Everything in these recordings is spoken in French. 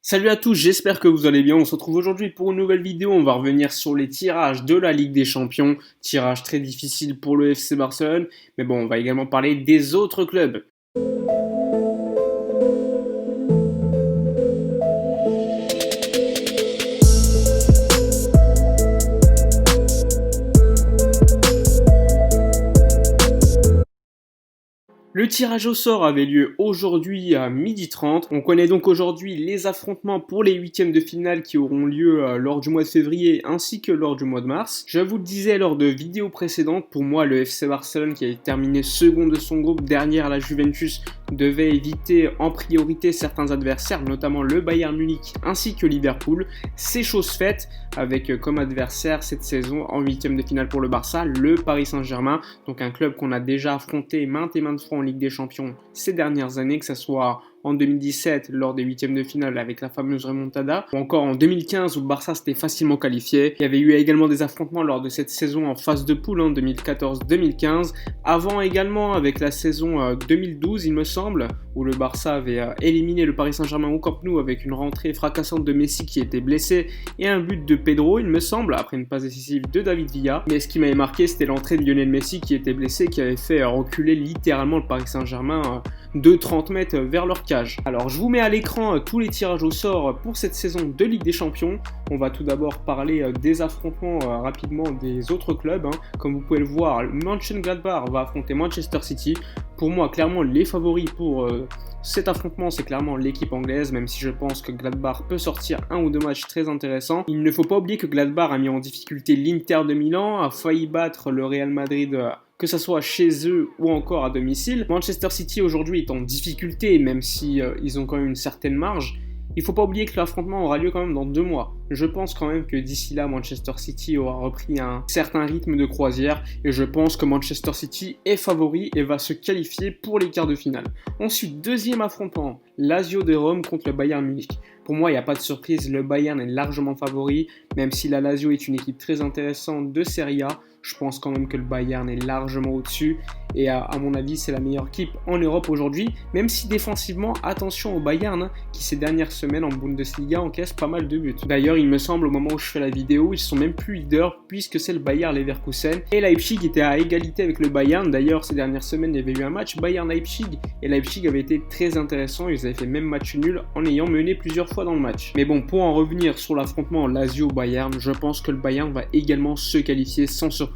Salut à tous, j'espère que vous allez bien. On se retrouve aujourd'hui pour une nouvelle vidéo. On va revenir sur les tirages de la Ligue des Champions. Tirage très difficile pour le FC Barcelone. Mais bon, on va également parler des autres clubs. Le tirage au sort avait lieu aujourd'hui à 12h30. On connaît donc aujourd'hui les affrontements pour les huitièmes de finale qui auront lieu lors du mois de février ainsi que lors du mois de mars. Je vous le disais lors de vidéos précédentes, pour moi le FC Barcelone qui a terminé second de son groupe derrière la Juventus devait éviter en priorité certains adversaires, notamment le Bayern Munich ainsi que Liverpool. C'est chose faite avec comme adversaire cette saison en huitièmes de finale pour le Barça, le Paris Saint-Germain, donc un club qu'on a déjà affronté maintes et maintes fois en Ligue des Champions ces dernières années, que ce soit en 2017 lors des huitièmes de finale avec la fameuse remontada, ou encore en 2015 où le Barça s'était facilement qualifié. Il y avait eu également des affrontements lors de cette saison en phase de poule, 2014-2015, avant également avec la saison 2012 il me semble, où le Barça avait éliminé le Paris Saint-Germain au Camp Nou avec une rentrée fracassante de Messi qui était blessé et un but de Pedro il me semble, après une passe décisive de David Villa. Mais ce qui m'avait marqué c'était l'entrée de Lionel Messi qui était blessé, qui avait fait reculer littéralement le Paris Saint-Germain de 30 mètres vers leur cage. Alors je vous mets à l'écran tous les tirages au sort pour cette saison de Ligue des Champions. On va tout d'abord parler des affrontements rapidement des autres clubs. Comme vous pouvez le voir, Mönchengladbach va affronter Manchester City. Pour moi, clairement, les favoris pour cet affrontement, c'est clairement l'équipe anglaise, même si je pense que Gladbach peut sortir un ou deux matchs très intéressants. Il ne faut pas oublier que Gladbach a mis en difficulté l'Inter de Milan, a failli battre le Real Madrid que ce soit chez eux ou encore à domicile. Manchester City aujourd'hui est en difficulté, même si ils ont quand même une certaine marge. Il ne faut pas oublier que l'affrontement aura lieu quand même dans 2 mois. Je pense quand même que d'ici là, Manchester City aura repris un certain rythme de croisière et je pense que Manchester City est favori et va se qualifier pour les quarts de finale. Ensuite, deuxième affrontement, Lazio de Rome contre le Bayern Munich. Pour moi, il n'y a pas de surprise, le Bayern est largement favori, même si la Lazio est une équipe très intéressante de Serie A. Je pense quand même que le Bayern est largement au-dessus et à mon avis c'est la meilleure équipe en Europe aujourd'hui, même si défensivement, attention au Bayern qui ces dernières semaines en Bundesliga encaisse pas mal de buts. D'ailleurs il me semble au moment où je fais la vidéo, ils sont même plus leaders puisque c'est le Bayer Leverkusen et Leipzig était à égalité avec le Bayern. D'ailleurs ces dernières semaines il y avait eu un match Bayern-Leipzig et Leipzig avait été très intéressant, ils avaient fait même match nul en ayant mené plusieurs fois dans le match. Mais bon, pour en revenir sur l'affrontement Lazio-Bayern, je pense que le Bayern va également se qualifier sans surprise.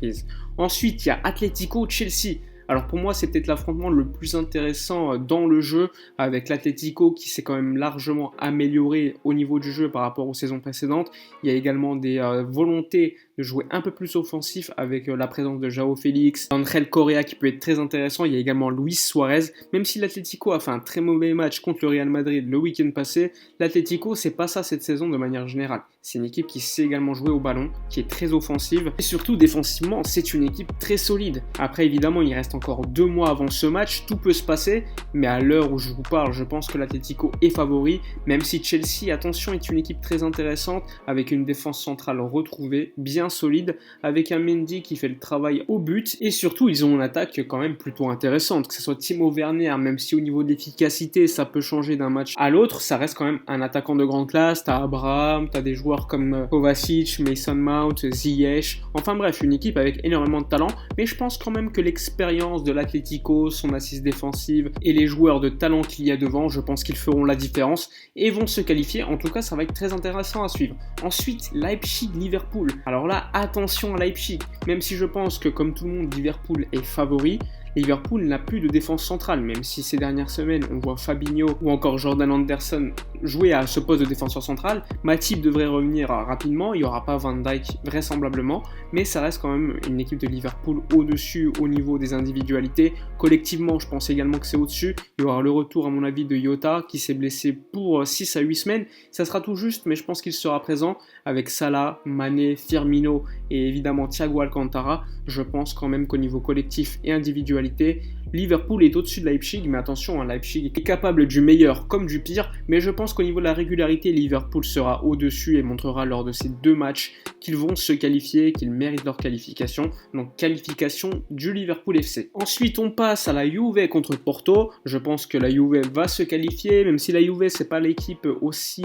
Ensuite il y a Atlético-Chelsea. Alors pour moi c'est peut-être l'affrontement le plus intéressant dans le jeu, avec l'Atlético qui s'est quand même largement amélioré au niveau du jeu par rapport aux saisons précédentes. Il y a également des volontés de jouer un peu plus offensif avec la présence de João Félix, Angel Correa qui peut être très intéressant. Il y a également Luis Suarez. Même si l'Atlético a fait un très mauvais match contre le Real Madrid le week-end passé, l'Atlético c'est pas ça cette saison de manière générale. C'est une équipe qui sait également jouer au ballon, qui est très offensive et surtout défensivement c'est une équipe très solide. Après évidemment il reste encore 2 mois avant ce match, tout peut se passer, mais à l'heure où je vous parle, je pense que l'Atlético est favori, même si Chelsea, attention, est une équipe très intéressante, avec une défense centrale retrouvée, bien solide, avec un Mendy qui fait le travail au but, et surtout ils ont une attaque quand même plutôt intéressante, que ce soit Timo Werner, même si au niveau de l'efficacité ça peut changer d'un match à l'autre, ça reste quand même un attaquant de grande classe. T'as Abraham, t'as des joueurs comme Kovacic, Mason Mount, Ziyech, enfin bref, une équipe avec énormément de talent, mais je pense quand même que l'expérience de l'Atlético, son assise défensive et les joueurs de talent qu'il y a devant, je pense qu'ils feront la différence et vont se qualifier. En tout cas, ça va être très intéressant à suivre. Ensuite, Leipzig-Liverpool. Alors là, attention à Leipzig, même si je pense que comme tout le monde, Liverpool est favori. Liverpool n'a plus de défense centrale, même si ces dernières semaines on voit Fabinho ou encore Jordan Anderson jouer à ce poste de défenseur central. Matip devrait revenir rapidement, il n'y aura pas Van Dijk vraisemblablement, mais ça reste quand même une équipe de Liverpool au-dessus au niveau des individualités. Collectivement, je pense également que c'est au-dessus. Il y aura le retour à mon avis de Jota qui s'est blessé pour 6 à 8 semaines. Ça sera tout juste, mais je pense qu'il sera présent avec Salah, Mané, Firmino et évidemment Thiago Alcantara. Je pense quand même qu'au niveau collectif et individuel, individualité, Liverpool est au-dessus de Leipzig, mais attention, Leipzig est capable du meilleur comme du pire, mais je pense qu'au niveau de la régularité, Liverpool sera au-dessus et montrera lors de ces 2 matchs qu'ils vont se qualifier, qu'ils méritent leur qualification, donc qualification du Liverpool FC. Ensuite, on passe à la Juve contre Porto. Je pense que la Juve va se qualifier, même si la Juve c'est pas l'équipe aussi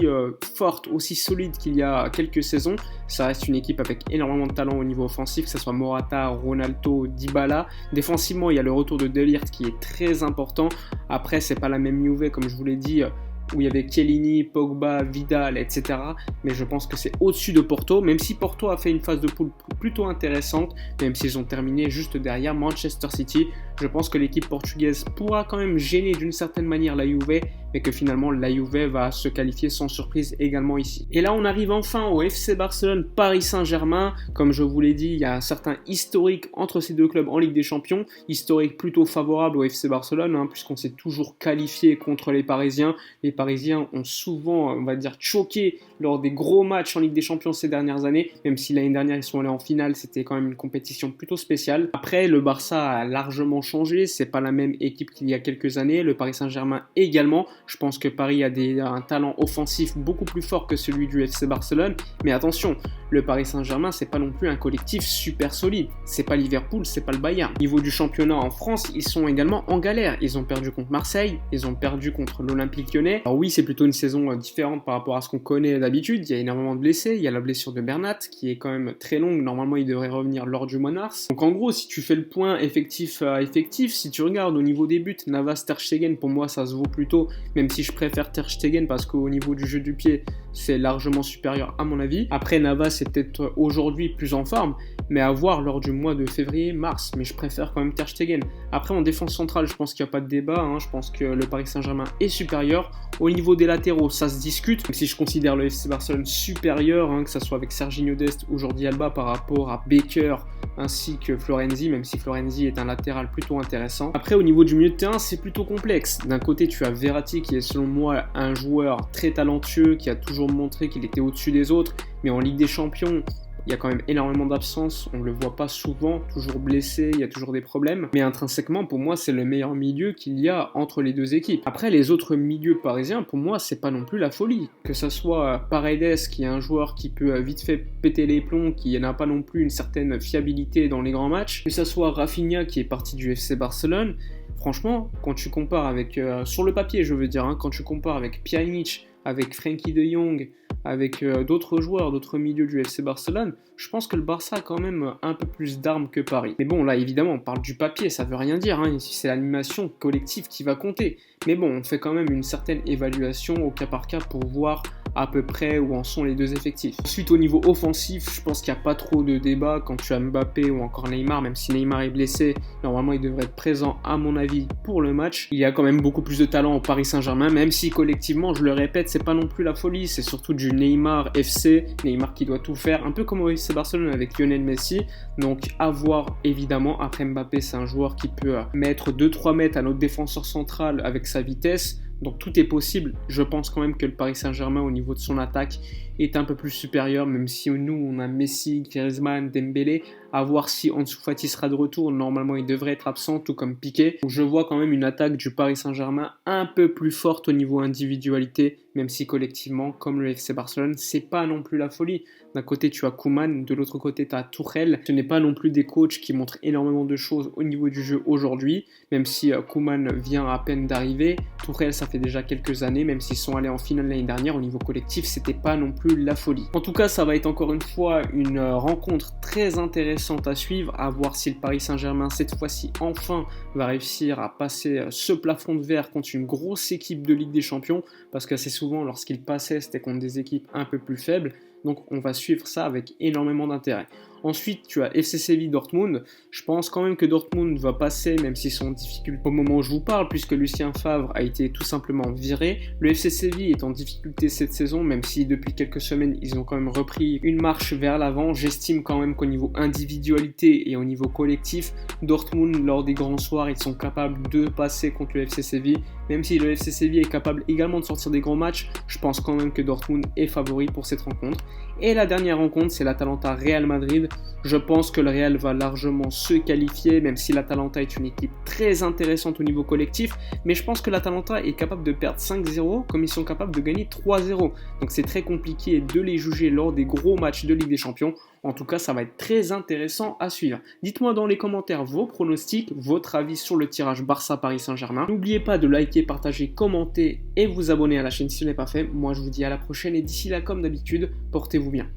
forte, aussi solide qu'il y a quelques saisons. Ça reste une équipe avec énormément de talent au niveau offensif, que ce soit Morata, Ronaldo, Dybala. Défensivement, il y a le retour de De Ligt qui est très important. Après, c'est pas la même Juve, comme je vous l'ai dit, où il y avait Chiellini, Pogba, Vidal, etc. Mais je pense que c'est au-dessus de Porto, même si Porto a fait une phase de poule plutôt intéressante, même s'ils ont terminé juste derrière Manchester City. Je pense que l'équipe portugaise pourra quand même gêner d'une certaine manière la Juve, mais que finalement la Juve va se qualifier sans surprise également ici. Et là on arrive enfin au FC Barcelone Paris Saint-Germain. Comme je vous l'ai dit, il y a un certain historique entre ces deux clubs en Ligue des Champions, historique plutôt favorable au FC Barcelone, puisqu'on s'est toujours qualifié contre les Parisiens. Les Parisiens ont souvent, on va dire, choqué lors des gros matchs en Ligue des Champions ces dernières années, même si l'année dernière ils sont allés en finale, c'était quand même une compétition plutôt spéciale. Après, le Barça a largement changé, c'est pas la même équipe qu'il y a quelques années, le Paris Saint-Germain également. Je pense que Paris a un talent offensif beaucoup plus fort que celui du FC Barcelone, mais attention, le Paris Saint-Germain c'est pas non plus un collectif super solide, c'est pas Liverpool, c'est pas le Bayern. Au niveau du championnat en France, ils sont également en galère, ils ont perdu contre Marseille, ils ont perdu contre l'Olympique Lyonnais. Alors oui, c'est plutôt une saison différente par rapport à ce qu'on connaît d'habitude, il y a énormément de blessés, il y a la blessure de Bernat qui est quand même très longue, normalement il devrait revenir lors du mois de mars. Donc en gros, si tu fais le point effectif à effectif, si tu regardes au niveau des buts, Navas, Ter Stegen, pour moi ça se vaut plutôt, même si je préfère Ter Stegen parce qu'au niveau du jeu du pied, c'est largement supérieur à mon avis. Après, Navas est peut-être aujourd'hui plus en forme, mais à voir lors du mois de février-mars, mais je préfère quand même Ter Stegen. Après, en défense centrale, je pense qu'il n'y a pas de débat, je pense que le Paris Saint-Germain est supérieur. Au niveau des latéraux, ça se discute, même si je considère le FC Barcelone supérieur, que ce soit avec Serginho Dest ou Jordi Alba par rapport à Baker ainsi que Florenzi, même si Florenzi est un latéral plutôt intéressant. Après, au niveau du milieu de terrain, c'est plutôt complexe. D'un côté, tu as Verratti qui est selon moi un joueur très talentueux, qui a toujours montré qu'il était au-dessus des autres, mais en Ligue des Champions, il y a quand même énormément d'absences, on ne le voit pas souvent, toujours blessé, il y a toujours des problèmes. Mais intrinsèquement, pour moi, c'est le meilleur milieu qu'il y a entre les deux équipes. Après, les autres milieux parisiens, pour moi, c'est pas non plus la folie. Que ce soit Paredes, qui est un joueur qui peut vite fait péter les plombs, qui n'a pas non plus une certaine fiabilité dans les grands matchs. Que ce soit Rafinha, qui est parti du FC Barcelone. Franchement, quand tu compares avec, sur le papier, je veux dire, quand tu compares avec Pjanic, avec Frenkie de Jong, avec d'autres joueurs, d'autres milieux du FC Barcelone, je pense que le Barça a quand même un peu plus d'armes que Paris. Mais bon, là, évidemment, on parle du papier, ça veut rien dire, ici c'est l'animation collective qui va compter. Mais bon, on fait quand même une certaine évaluation au cas par cas pour voir à peu près où en sont les deux effectifs. Ensuite, au niveau offensif, je pense qu'il n'y a pas trop de débat quand tu as Mbappé ou encore Neymar, même si Neymar est blessé, normalement il devrait être présent à mon avis pour le match. Il y a quand même beaucoup plus de talent au Paris Saint-Germain, même si collectivement, je le répète, c'est pas non plus la folie, c'est surtout du Neymar FC, Neymar qui doit tout faire, un peu comme au FC Barcelone avec Lionel Messi, donc à voir évidemment. Après Mbappé, c'est un joueur qui peut mettre 2-3 mètres à notre défenseur central avec sa vitesse, donc tout est possible. Je pense quand même que le Paris Saint-Germain au niveau de son attaque est un peu plus supérieur, même si nous on a Messi, Griezmann, Dembélé. À voir si Ansu Fati sera de retour, normalement il devrait être absent, tout comme Piqué. Donc je vois quand même une attaque du Paris Saint-Germain un peu plus forte au niveau individualité, même si collectivement, comme le FC Barcelone, c'est pas non plus la folie. D'un côté tu as Koeman, de l'autre côté tu as Tuchel. Ce n'est pas non plus des coachs qui montrent énormément de choses au niveau du jeu aujourd'hui, même si Koeman vient à peine d'arriver. Tuchel, ça fait déjà quelques années, même s'ils sont allés en finale l'année dernière, au niveau collectif, c'était pas non plus la folie. En tout cas, ça va être encore une fois une rencontre très intéressante à suivre, à voir si le Paris Saint-Germain cette fois-ci enfin va réussir à passer ce plafond de verre contre une grosse équipe de Ligue des Champions, parce qu'assez souvent lorsqu'il passait c'était contre des équipes un peu plus faibles, donc on va suivre ça avec énormément d'intérêt. Ensuite, tu as FC Séville Dortmund. Je pense quand même que Dortmund va passer, même s'ils sont en difficulté au moment où je vous parle, puisque Lucien Favre a été tout simplement viré. Le FC Séville est en difficulté cette saison, même si depuis quelques semaines, ils ont quand même repris une marche vers l'avant. J'estime quand même qu'au niveau individualité et au niveau collectif, Dortmund, lors des grands soirs, ils sont capables de passer contre le FC Séville. Même si le FC Séville est capable également de sortir des grands matchs, je pense quand même que Dortmund est favori pour cette rencontre. Et la dernière rencontre, c'est l'Atalanta Real Madrid. Je pense que le Real va largement se qualifier, même si l'Atalanta est une équipe très intéressante au niveau collectif. Mais je pense que l'Atalanta est capable de perdre 5-0 comme ils sont capables de gagner 3-0. Donc c'est très compliqué de les juger lors des gros matchs de Ligue des Champions. En tout cas, ça va être très intéressant à suivre. Dites-moi dans les commentaires vos pronostics, votre avis sur le tirage Barça-Paris Saint-Germain. N'oubliez pas de liker, partager, commenter et vous abonner à la chaîne si ce n'est pas fait. Moi, je vous dis à la prochaine et d'ici là, comme d'habitude, portez-vous bien.